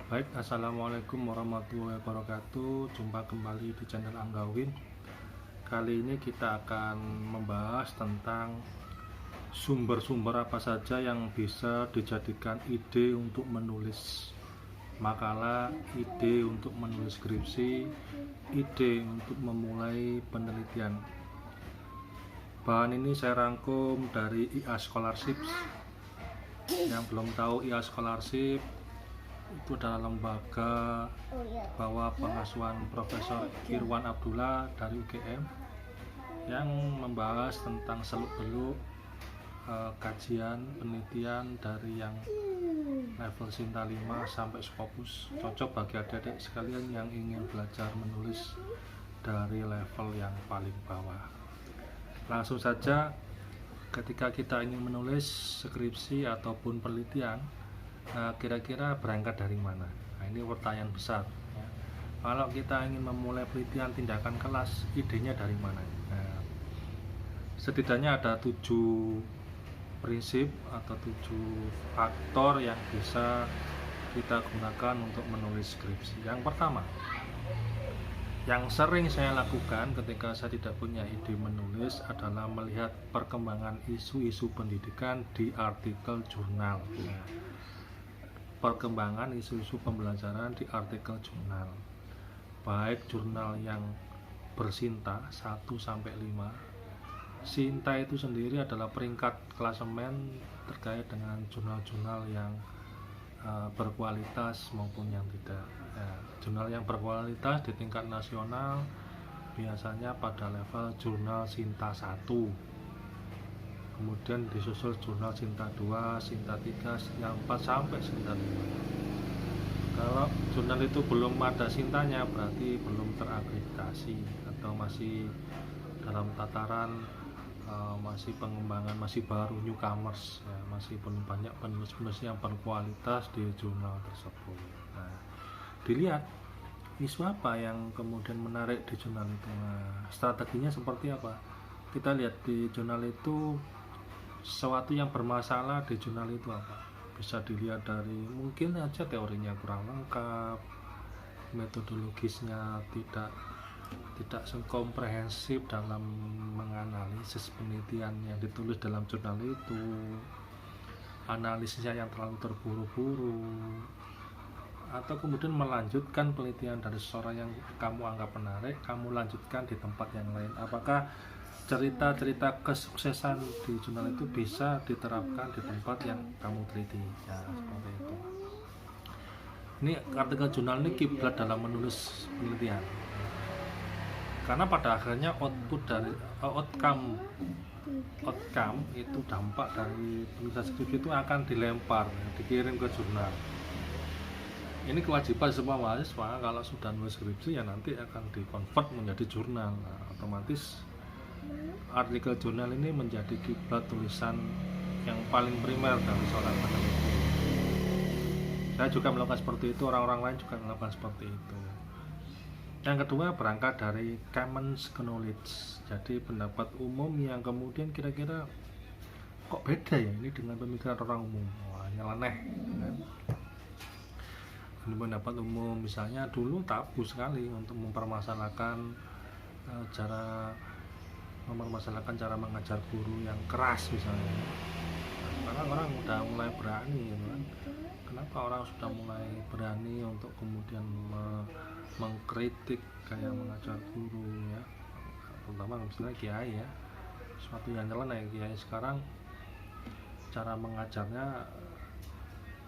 Baik, assalamualaikum warahmatullahi wabarakatuh. Jumpa kembali di channel Anggawin. Kali ini kita akan membahas tentang sumber-sumber apa saja yang bisa dijadikan ide untuk menulis makalah, ide untuk menulis skripsi, ide untuk memulai penelitian. Bahan ini saya rangkum dari IA Scholarships. Yang belum tahu IA Scholarship itu adalah lembaga bawah pengasuhan Profesor Irwan Abdullah dari UGM yang membahas tentang seluk-beluk kajian penelitian dari yang level Sinta 5 sampai Scopus, cocok bagi adik-adik sekalian yang ingin belajar menulis dari level yang paling bawah. Langsung saja, ketika kita ingin menulis skripsi ataupun penelitian, kira-kira berangkat dari mana? Nah, ini pertanyaan besar ya. Kalau kita ingin memulai penelitian tindakan kelas, idenya dari mana? Nah, setidaknya ada 7 prinsip atau 7 faktor yang bisa kita gunakan untuk menulis skripsi. Yang pertama, yang sering saya lakukan ketika saya tidak punya ide menulis adalah melihat perkembangan isu-isu pendidikan di artikel jurnal. Perkembangan isu-isu pembelajaran di artikel jurnal, baik jurnal yang bersinta 1 sampai 5. Sinta itu sendiri adalah peringkat klasemen terkait dengan jurnal-jurnal yang berkualitas maupun yang tidak. Jurnal yang berkualitas di tingkat nasional biasanya pada level jurnal Sinta 1, kemudian disusul jurnal Sinta 2, Sinta 3, Sinta 4 sampai Sinta 5. Kalau jurnal itu belum ada Sintanya, berarti belum terakreditasi atau masih dalam tataran masih pengembangan, masih baru, newcomers ya, masih belum banyak penulis-penulis yang berkualitas di jurnal tersebut. Nah, dilihat isu apa yang kemudian menarik di jurnal itu. Nah, strateginya seperti apa? Kita lihat di jurnal itu sesuatu yang bermasalah di jurnal itu apa. Bisa dilihat dari mungkin aja teorinya kurang lengkap, metodologisnya tidak komprehensif dalam menganalisis penelitian yang ditulis dalam jurnal itu, analisisnya yang terlalu terburu-buru, atau kemudian melanjutkan penelitian dari seseorang yang kamu anggap menarik, kamu lanjutkan di tempat yang lain. Apakah cerita-cerita kesuksesan di jurnal itu bisa diterapkan di tempat yang kamu teliti? Ya, seperti itu. Ini artikel jurnal ini kiblat dalam menulis penelitian, karena pada akhirnya output dari outcome itu, dampak dari penulisan skripsi itu akan dilempar, dikirim ke jurnal. Ini kewajiban semua mahasiswa kalau sudah nulis skripsi ya nanti akan dikonvert menjadi jurnal. Nah, otomatis artikel jurnal ini menjadi kiblat tulisan yang paling primer dari seorang peneliti. Saya juga melakukan seperti itu, orang-orang lain juga melakukan seperti itu. Yang kedua, berangkat dari common knowledge, jadi pendapat umum yang kemudian kira-kira kok beda ya ini dengan pemikiran orang umum. Wah, nyeleneh kan? Ini pendapat umum, misalnya dulu tabu sekali untuk mempermasalahkan cara mengajar guru yang keras misalnya. Nah, sekarang orang udah mulai berani gitu kan. Kenapa orang sudah mulai berani untuk kemudian mengkritik kayak mengajar guru ya, terutama misalnya kiai ya, sesuatu yang nyeleneh. Kiai sekarang cara mengajarnya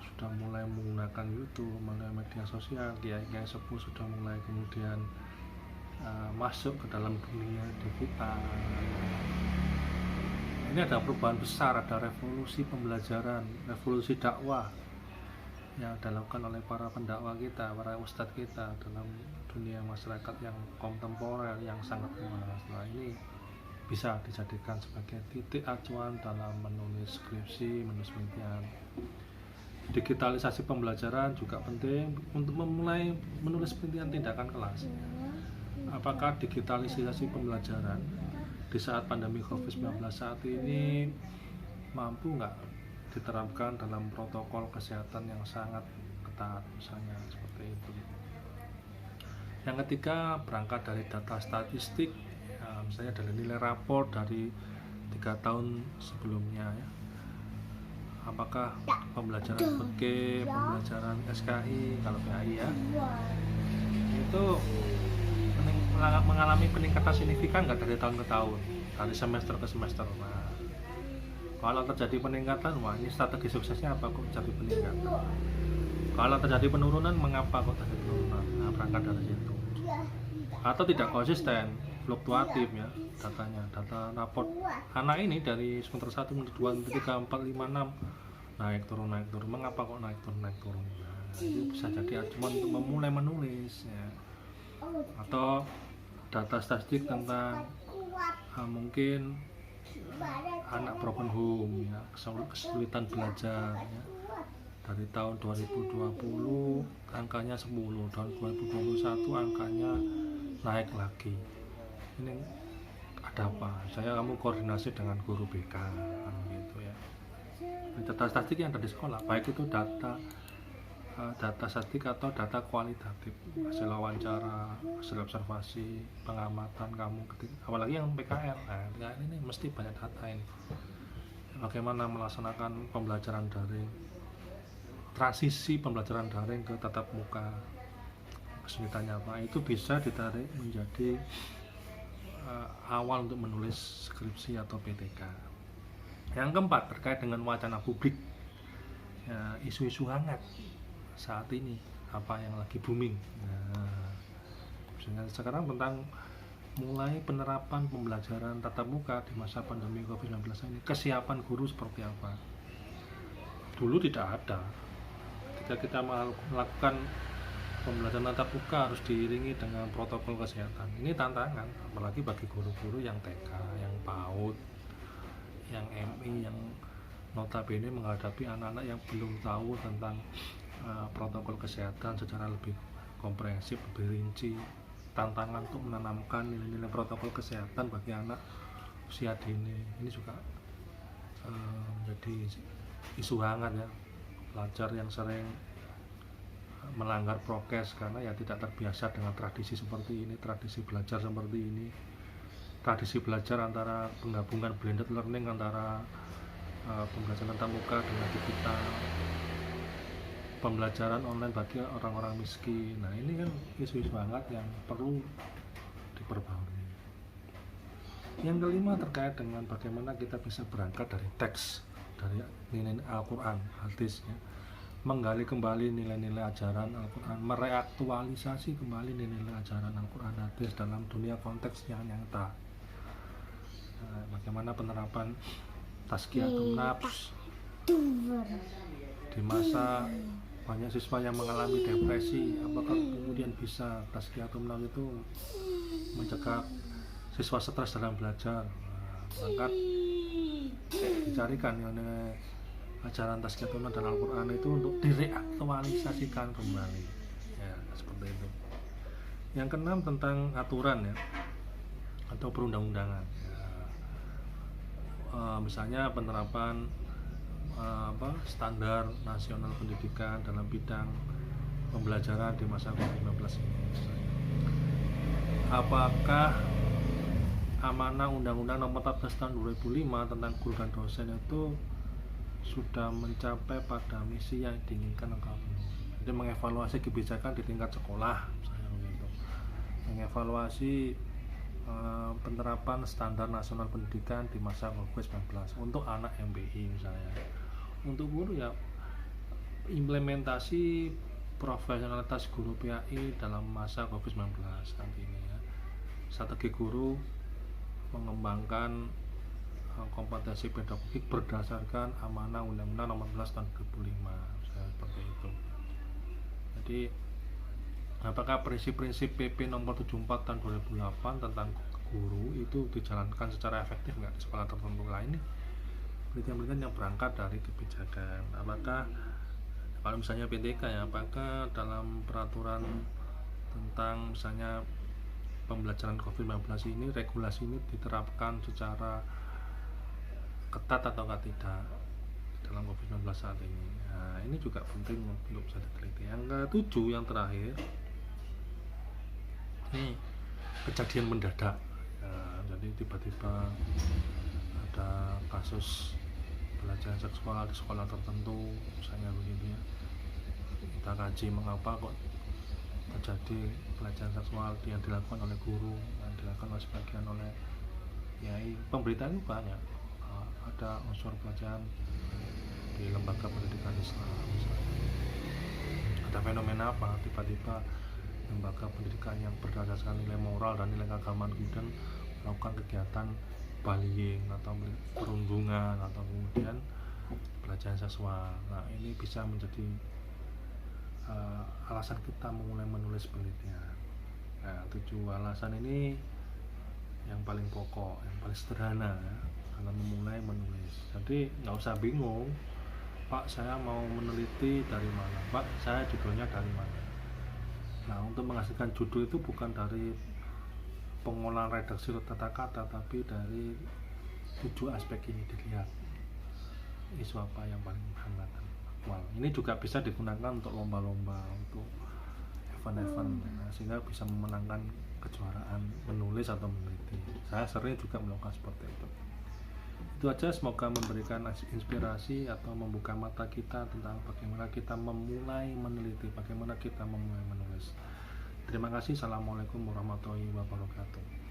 sudah mulai menggunakan YouTube, mulai media sosial. Kiai sepuh sudah mulai kemudian masuk ke dalam dunia digital. Ini ada perubahan besar, ada revolusi pembelajaran, revolusi dakwah yang dilakukan oleh para pendakwah kita, para ustadz kita dalam dunia masyarakat yang kontemporer yang sangat luas. Nah, ini bisa dijadikan sebagai titik acuan dalam menulis skripsi, menulis penelitian. Digitalisasi pembelajaran juga penting untuk memulai menulis penelitian tindakan kelas. Apakah digitalisasi pembelajaran di saat pandemi COVID-19 saat ini mampu nggak diterapkan dalam protokol kesehatan yang sangat ketat misalnya seperti itu. Yang ketiga, berangkat dari data statistik, ya, misalnya dari nilai rapor dari 3 tahun sebelumnya ya. Apakah pembelajaran PG, pembelajaran SKI, kalau PAI ya, itu mengalami peningkatan signifikan nggak dari tahun ke tahun, dari semester ke semester. Nah, kalau terjadi peningkatan, wah ini strategi suksesnya apa kok terjadi peningkatan? Kalau terjadi penurunan, mengapa kok terjadi penurunan? Nah, berangkat dari situ. Atau tidak konsisten, fluktuatif ya datanya, data raport anak ini dari semester 1, semester 2, 3, 4, 5, 6 naik turun, mengapa kok naik turun? Nah, itu bisa jadi acuan untuk memulai menulis ya. Atau data statistik tentang mungkin anak broken home ya, kesulitan belajar ya. Dari tahun 2020 angkanya 10, tahun 2021 angkanya naik lagi. Ini ada apa? Kamu koordinasi dengan guru BK gitu ya. Data statistik yang ada di sekolah, baik itu data statistik atau data kualitatif, hasil wawancara, hasil observasi, pengamatan kamu apalagi yang PKL. Nah, PKL ini mesti banyak data ini. Bagaimana melaksanakan pembelajaran daring, transisi pembelajaran daring ke tatap muka, kesulitannya apa, itu bisa ditarik menjadi awal untuk menulis skripsi atau PTK. Yang keempat, terkait dengan wacana publik ya, isu-isu hangat saat ini, apa yang lagi booming. Nah, sekarang tentang mulai penerapan pembelajaran tatap muka di masa pandemi COVID-19 ini, kesiapan guru seperti apa? Dulu tidak ada. Ketika kita melakukan pembelajaran tatap muka harus diiringi dengan protokol kesehatan. Ini tantangan, apalagi bagi guru-guru yang TK, yang PAUD, yang MI, yang notabene menghadapi anak-anak yang belum tahu tentang protokol kesehatan secara lebih komprehensif, lebih rinci. Tantangan untuk menanamkan nilai-nilai protokol kesehatan bagi anak usia dini ini juga menjadi isu hangat ya. Pelajar yang sering melanggar prokes karena ya tidak terbiasa dengan tradisi seperti ini, tradisi belajar seperti ini, tradisi belajar antara penggabungan blended learning antara pembelajaran tatap muka dengan digital, pembelajaran online bagi orang-orang miskin. Nah, ini kan isu-isu hangat yang perlu diperbaharui. Yang kelima, terkait dengan bagaimana kita bisa berangkat dari teks, dari nilai Al-Quran, hadis ya, menggali kembali nilai-nilai ajaran Al-Quran, mereaktualisasi kembali nilai-nilai ajaran Al-Quran hadis dalam dunia konteks yang nyata. Nah, bagaimana penerapan tazkiyatun nafs di masa banyak siswa yang mengalami depresi, apakah kemudian bisa tazkiyatun nafs itu mencegah siswa stres dalam belajar? Maka dicarikan ajaran tazkiyatun nafs dan Al-Quran itu untuk direaktualisasikan kembali ya, seperti itu. Yang keenam, tentang aturan ya atau perundang-undangan ya. Misalnya penerapan standar nasional pendidikan dalam bidang pembelajaran di masa COVID-19 ini. Apakah amanah Undang-Undang Nomor 14 Tahun 2005 tentang guru dan dosen itu sudah mencapai pada misi yang diinginkan atau belum? Jadi mengevaluasi kebijakan di tingkat sekolah, misalnya begitu. Mengevaluasi penerapan standar nasional pendidikan di masa COVID-19 untuk anak MBI misalnya. Untuk guru ya implementasi profesionalitas guru PAI dalam masa COVID-19 saat ini ya. Strategi guru mengembangkan kompetensi pedagogik berdasarkan amanah Undang-Undang Nomor 11 Tahun 2005 seperti itu. Jadi apakah prinsip-prinsip PP Nomor 74 Tahun 2008 tentang guru itu dijalankan secara efektif nggak di sekolah tertentu? Lah ini penelitian-penelitian yang berangkat dari kebijakan. Apakah kalau misalnya PTK ya, apakah dalam peraturan tentang misalnya pembelajaran COVID-19 ini, regulasi ini diterapkan secara ketat atau tidak dalam COVID-19 saat ini. Nah, ini juga penting untuk bisa diteliti. Yang ketujuh, yang terakhir, ini kejadian mendadak. Nah, jadi tiba-tiba ada kasus pelecehan seksual di sekolah tertentu, misalnya begitu ya. Kita kaji mengapa kok terjadi pelecehan seksual yang dilakukan oleh guru, yang dilakukan oleh sebagian oleh yai. Pemberitaan itu banyak. Ada unsur pelecehan di lembaga pendidikan Islam misalnya. Ada fenomena apa tiba-tiba lembaga pendidikan yang berdasarkan nilai moral dan nilai keagamaan kemudian melakukan kegiatan bullying atau perundungan atau kemudian pelecehan seksual. Nah, ini bisa menjadi alasan kita memulai menulis penelitian. Nah, 7 alasan ini yang paling pokok, yang paling sederhana ya, dalam memulai menulis. Jadi nggak usah bingung, Pak saya mau meneliti dari mana, Pak saya judulnya dari mana. Nah, untuk menghasilkan judul itu bukan dari pengolahan redaksi tata kata, tapi dari 7 aspek ini dilihat isu apa yang paling hangat. Ini juga bisa digunakan untuk lomba-lomba, untuk event-event, sehingga bisa memenangkan kejuaraan menulis atau meneliti. Saya sering juga melakukan seperti itu. Itu aja, semoga memberikan inspirasi atau membuka mata kita tentang bagaimana kita memulai meneliti, bagaimana kita memulai menulis. Terima kasih. Assalamualaikum warahmatullahi wabarakatuh.